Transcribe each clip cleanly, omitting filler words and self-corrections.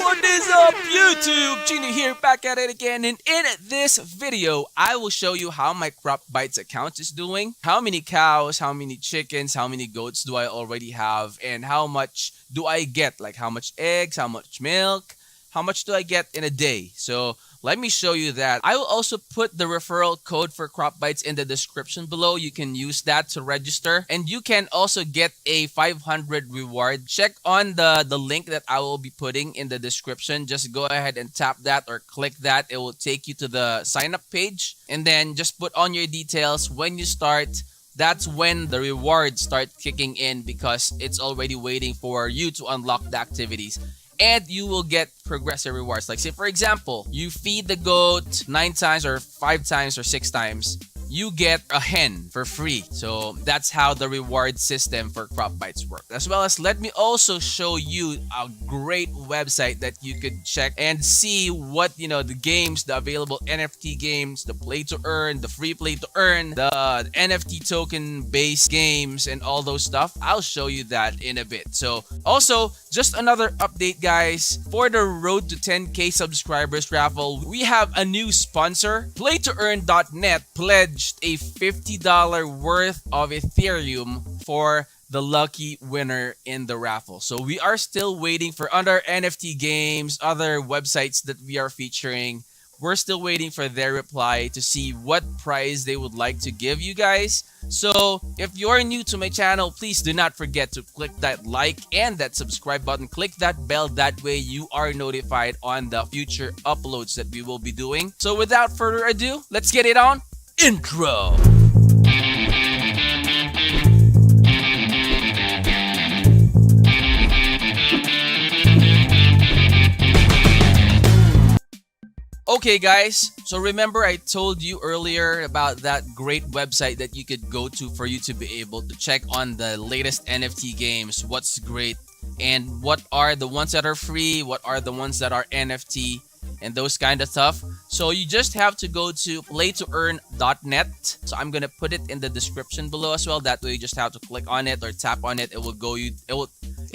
What is up, YouTube? Genie here, back at it again, and in this video, I will show you how my CropBytes account is doing, how many cows, how many chickens, how many goats do I already have, and how much do I get, like how much eggs, how much milk, how much do I get in a day. So let me show you that. I will also put the referral code for CropBytes in the description below. You can use that to register, and you can also get a 500 reward. Check on the link that I will be putting in the description. Just go ahead and tap that or click that. It will take you to the sign up page, and then just put on your details. When you start, that's when the rewards start kicking in, because it's already waiting for you to unlock the activities. And you will get progressive rewards. Like, say for example, you feed the goat 9 times or 5 times or 6 times, you get a hen for free. So that's how the reward system for CropBytes works. As well as, let me also show you a great website that you could check and see what, the games, the available NFT games, the play to earn, the free play to earn, the NFT token based games, and all those stuff. I'll show you that in a bit. So also, just another update, guys, for the road to 10K subscribers raffle, we have a new sponsor. Playtoearn.net pledged a $50 worth of Ethereum for the lucky winner in the raffle. So we are still waiting for other NFT games, other websites that we are featuring. We're still waiting for their reply to see what prize they would like to give you guys. So if you're new to my channel, please do not forget to click that like and that subscribe button. Click that bell. That way you are notified on the future uploads that we will be doing. So without further ado, let's get it on. Intro. Okay, guys, so remember I told you earlier about that great website that you could go to for you to be able to check on the latest NFT games, what's great, and what are the ones that are free, what are the ones that are NFT, and those kind of stuff. So you just have to go to playtoearn.net. So I'm gonna put it in the description below as well. That way you just have to click on it or tap on it. It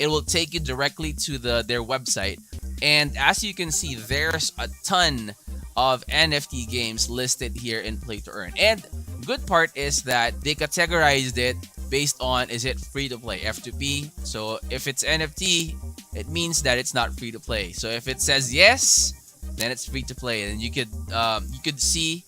will take you directly to their website. And as you can see, there's a ton of NFT games listed here in Play to Earn. And good part is that they categorized it based on, is it free to play, F2P. So if it's NFT, it means that it's not free to play. So if it says yes, then it's free to play. And you could see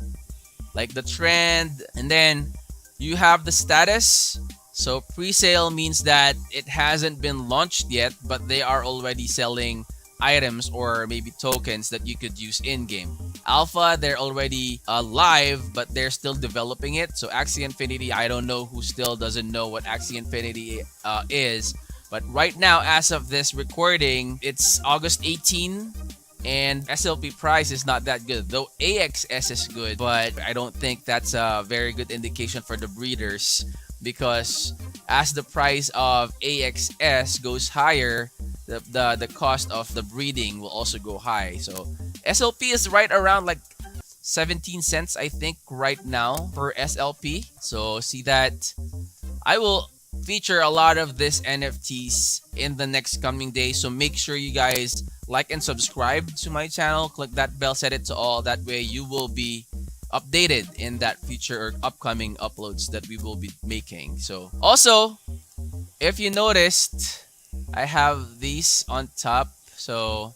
like the trend, and then you have the status. So pre-sale means that it hasn't been launched yet, but they are already selling items or maybe tokens that you could use in-game. Alpha, they're already live, but they're still developing it. So Axie Infinity, I don't know who still doesn't know what Axie Infinity is. But right now, as of this recording, it's August 18, and SLP price is not that good. Though AXS is good, but I don't think that's a very good indication for the breeders, because as the price of AXS goes higher, the cost of the breeding will also go high. So SLP is right around like 17 cents, I think, right now per SLP. So see that I will feature a lot of this NFTs in the next coming days. So make sure you guys like and subscribe to my channel. Click that bell, set it to all. That way you will be updated in that future or upcoming uploads that we will be making. So also, if you noticed, I have these on top. So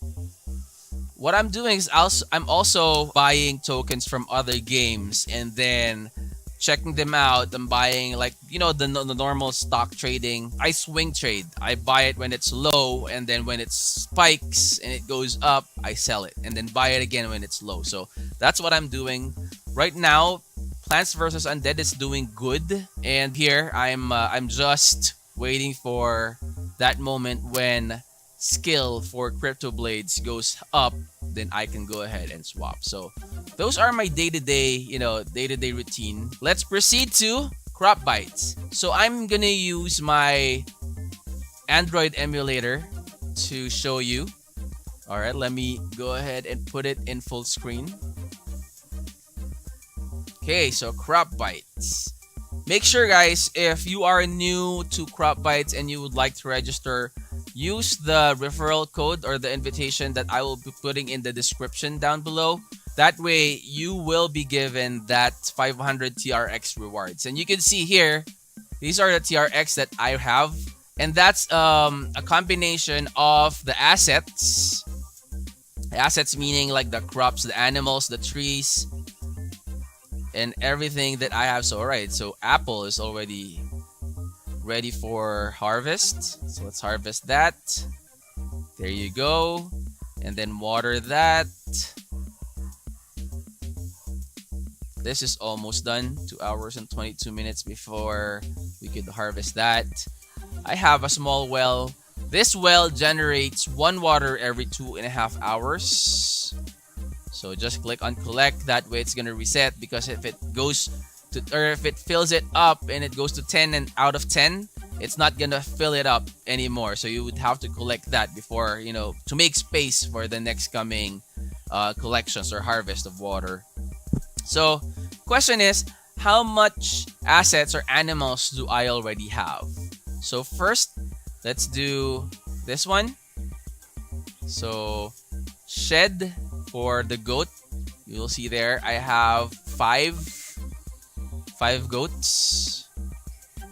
what I'm doing is I'm also buying tokens from other games and then checking them out. I'm buying, like, the normal stock trading. I swing trade. I buy it when it's low, and then when it spikes and it goes up, I sell it and then buy it again when it's low. So that's what I'm doing right now. Plants vs Undead is doing good, and here I'm just waiting for that moment when skill for Crypto Blades goes up, then I can go ahead and swap. So those are my day-to-day routine. Let's proceed to CropBytes. So I'm gonna use my Android emulator to show you. All right, let me go ahead and put it in full screen. Okay, so CropBytes. Make sure, guys, if you are new to CropBytes and you would like to register, use the referral code or the invitation that I will be putting in the description down below. That way, you will be given that 500 TRX rewards. And you can see here, these are the TRX that I have. And that's a combination of the assets. Assets meaning like the crops, the animals, the trees, and everything that I have. So, alright, so apple is already ready for harvest. So let's harvest that. There you go. And then water that. This is almost done. 2 hours and 22 minutes before we could harvest that. I have a small well. This well generates 1 water every 2.5 hours. So just click on collect. That way it's gonna reset, because if it goes to, or if it fills it up and it goes to 10 and out of 10, it's not gonna fill it up anymore. So you would have to collect that before, to make space for the next coming collections or harvest of water. So question is, how much assets or animals do I already have? So first, let's do this one. So shed for the goat. You will see there I have five goats.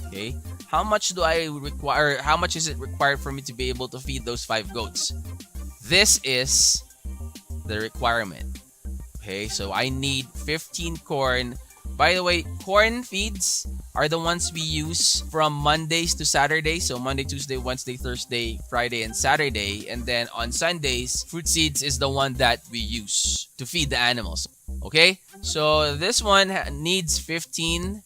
Okay. How much do I require? How much is it required for me to be able to feed those 5 goats? This is the requirement. Okay, so I need 15 corn. By the way, corn feeds are the ones we use from Mondays to Saturdays. So Monday, Tuesday, Wednesday, Thursday, Friday, and Saturday. And then on Sundays, fruit seeds is the one that we use to feed the animals. Okay, so this one needs 15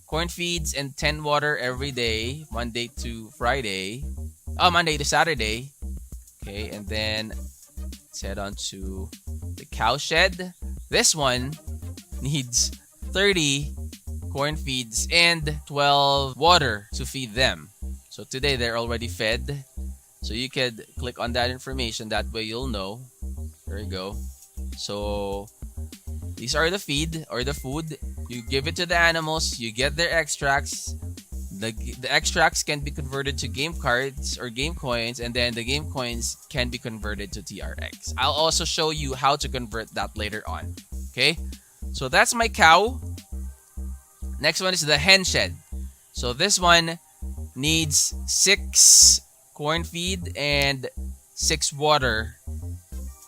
corn feeds and 10 water every day, Monday to Friday. Monday to Saturday. Okay, and then let's head on to the cow shed. This one needs 30 corn feeds and 12 water to feed them. So today they're already fed. So you could click on that information. That way you'll know. There you go. So these are the feed or the food. You give it to the animals. You get their extracts. The extracts can be converted to game cards or game coins, and then the game coins can be converted to TRX. I'll also show you how to convert that later on. Okay, so that's my cow. Next one is the hen shed. So this one needs 6 corn feed and 6 water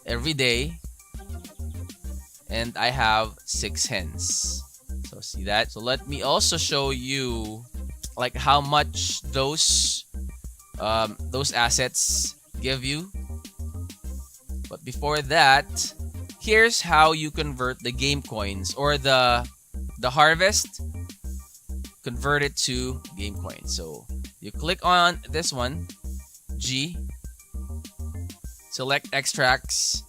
every day, and I have 6 hens. So see that. So let me also show you like how much those assets give you. But before that, here's how you convert the game coins or the harvest. Convert it to game coins. So you click on this one, G, select extracts.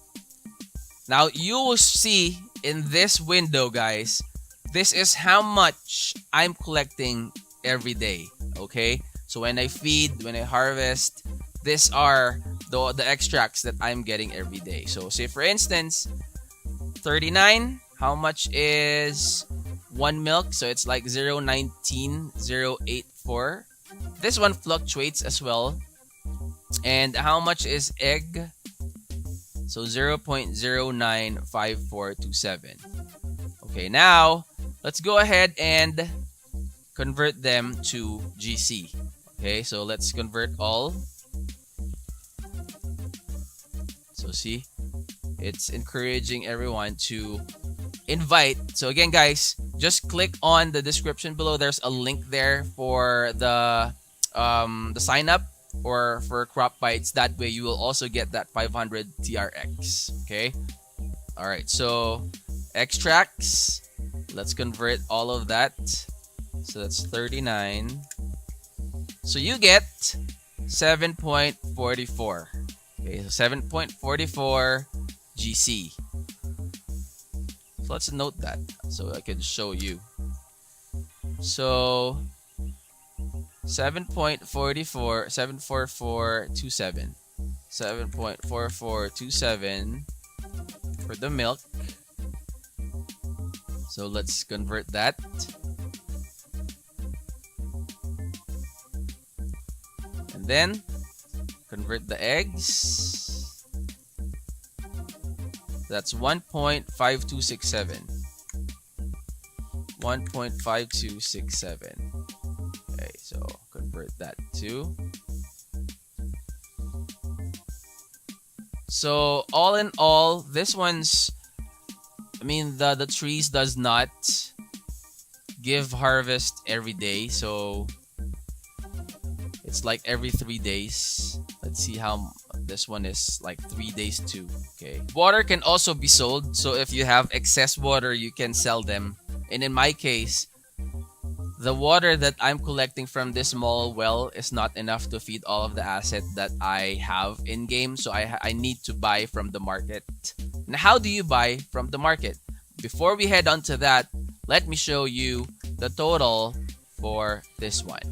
Now you will see in this window, guys, this is how much I'm collecting every day. Okay, so when I feed, when I harvest, these are the extracts that I'm getting every day. So say for instance 39, how much is 1 milk? So it's like 0.19084. This one fluctuates as well. And how much is egg? So 0.095427. Okay, now let's go ahead and convert them to GC. Okay, so let's convert all. So see, it's encouraging everyone to invite. So again, guys, just click on the description below. There's a link there for the sign up or for CropBytes. That way you will also get that 500 TRX. Okay, all right, so extracts, let's convert all of that. So that's 39. So you get 7.44. Okay, so 7.44 GC. So let's note that so I can show you. So 7.44, 74427. 7.4427 for the milk. So let's convert that. And then convert the eggs. That's 1.5267. 1.5267. Okay, so convert that to. So all in all, this one's, I mean, the trees does not give harvest every day, so it's like every 3 days. Let's see how this one is, like 3 days too. Okay. Water can also be sold, so if you have excess water, you can sell them. And in my case, the water that I'm collecting from this small well is not enough to feed all of the asset that I have in game, so I need to buy from the market. Now, how do you buy from the market? Before we head on to that, let me show you the total for this one.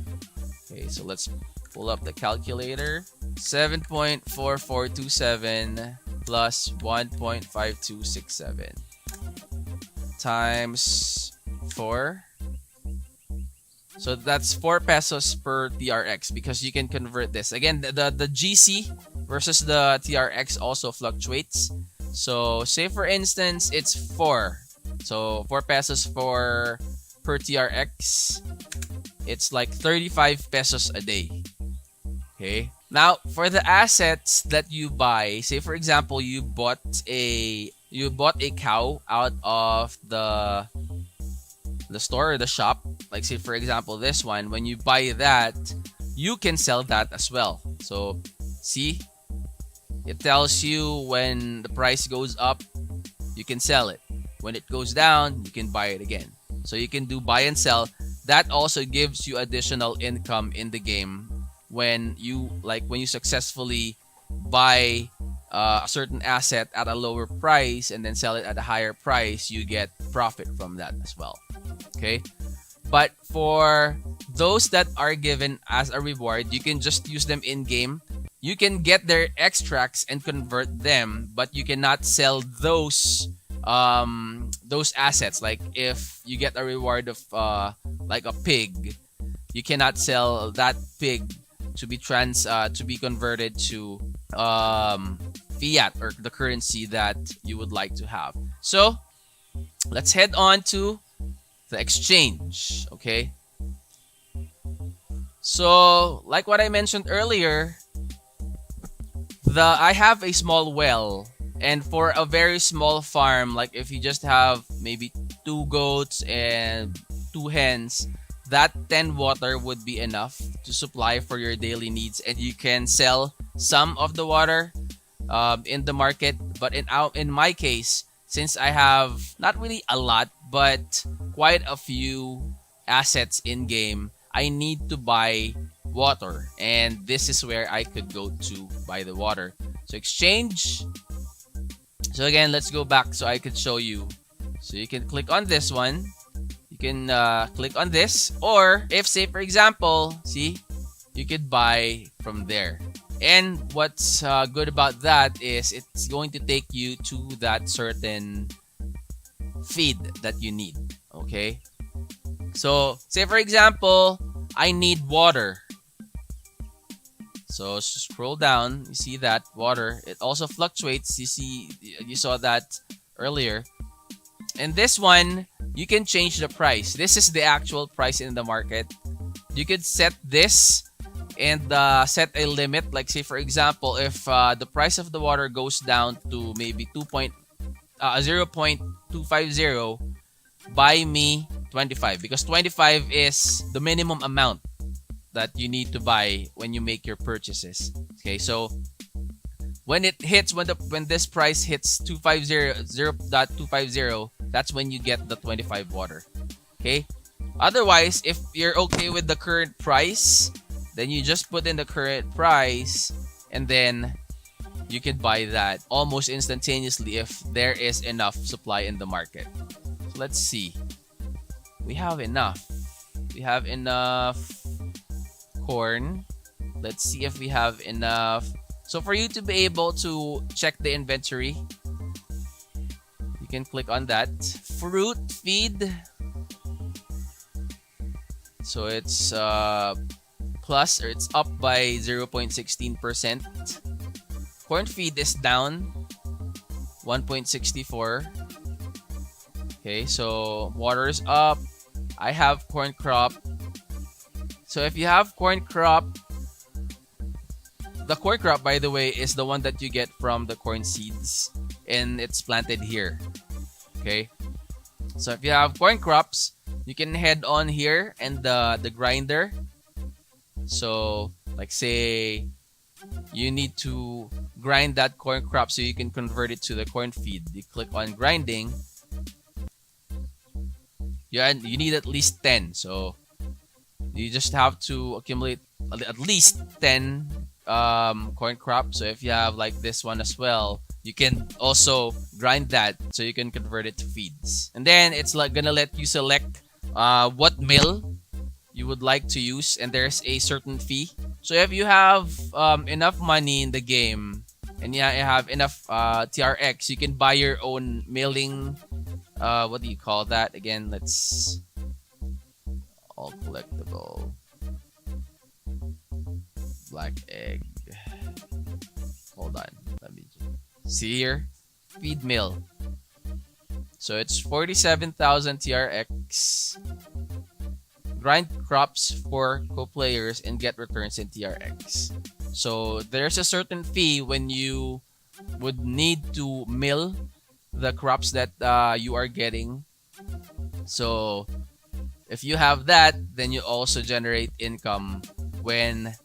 Okay, so let's pull up the calculator. 7.4427 plus 1.5267 times 4. So that's 4 pesos per TRX, because you can convert this. Again, the GC versus the TRX also fluctuates. So say for instance, it's 4. So 4 pesos per TRX. It's like 35 pesos a day. Okay. Now, for the assets that you buy, say for example, you bought a cow out of the store or the shop. Like say for example, this one, when you buy that, you can sell that as well. So see, it tells you when the price goes up, you can sell it. When it goes down, you can buy it again. So you can do buy and sell. That also gives you additional income in the game when you successfully buy a certain asset at a lower price and then sell it at a higher price. You get profit from that as well. Okay, but for those that are given as a reward, you can just use them in game. You can get their extracts and convert them, but you cannot sell those assets. Like if you get a reward of like a pig, you cannot sell that pig to be converted to fiat, or the currency that you would like to have. So let's head on to the exchange. Okay, so like what I mentioned earlier, I have a small well, and for a very small farm, like if you just have maybe 2 goats and 2 hens, that 10 water would be enough to supply for your daily needs, and you can sell some of the water in the market. But in my case, since I have not really a lot but quite a few assets in game, I need to buy water, and this is where I could go to buy the water. So exchange. So again, let's go back so I could show you. So you can click on this one. You can click on this, or if say for example, see, you could buy from there. And what's good about that is it's going to take you to that certain feed that you need. Okay, so say for example, I need water. So scroll down, you see that water, it also fluctuates. You saw that earlier. And this one, you can change the price. This is the actual price in the market. You could set this and set a limit. Like say for example, if the price of the water goes down to maybe 0.250, buy me 25, because 25 is the minimum amount that you need to buy when you make your purchases. Okay, so when this price hits 0.250, that's when you get the 25 water. Okay, otherwise, if you're okay with the current price, then you just put in the current price, and then you can buy that almost instantaneously if there is enough supply in the market. So let's see, we have enough corn. Let's see if we have enough. So for you to be able to check the inventory, you can click on that. Fruit feed. So it's plus, or it's up by 0.16%. Corn feed is down 1.64. Okay, so water is up. I have corn crop. So if you have corn crop, the corn crop, by the way, is the one that you get from the corn seeds, and it's planted here. Okay, so if you have corn crops, you can head on here and the grinder. So like say you need to grind that corn crop so you can convert it to the corn feed. You click on grinding. You need at least 10. So you just have to accumulate at least 10 corn crop. So if you have like this one as well, you can also grind that so you can convert it to feeds. And then it's like gonna let you select what mill you would like to use, and there's a certain fee. So if you have enough money in the game and you have enough TRX, you can buy your own milling. What do you call that again? Let's all collectible black egg. Hold on, let me see here. Feed mill. So it's 47,000 TRX. Grind crops for co-players and get returns in TRX. So there's a certain fee when you would need to mill the crops that you are getting. So if you have that, then you also generate income when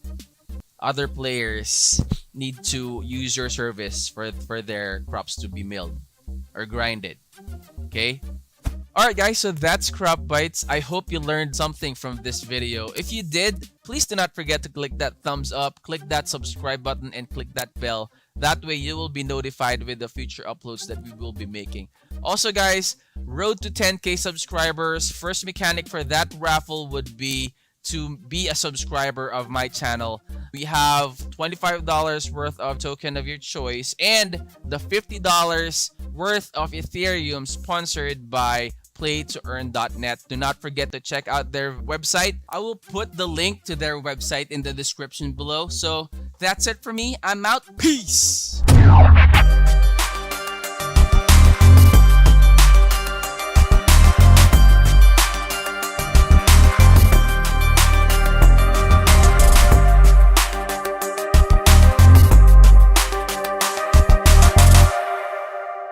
other players need to use your service for their crops to be milled or grinded. Okay? Alright guys, so that's CropBytes. I hope you learned something from this video. If you did, please do not forget to click that thumbs up, click that subscribe button, and click that bell. That way you will be notified with the future uploads that we will be making. Also guys, road to 10k subscribers. First mechanic for that raffle would be to be a subscriber of my channel. We have $25 worth of token of your choice and the $50 worth of Ethereum sponsored by playtoearn.net. Do not forget to check out their website. I will put the link to their website in the description below. So that's it for me. I'm out. Peace.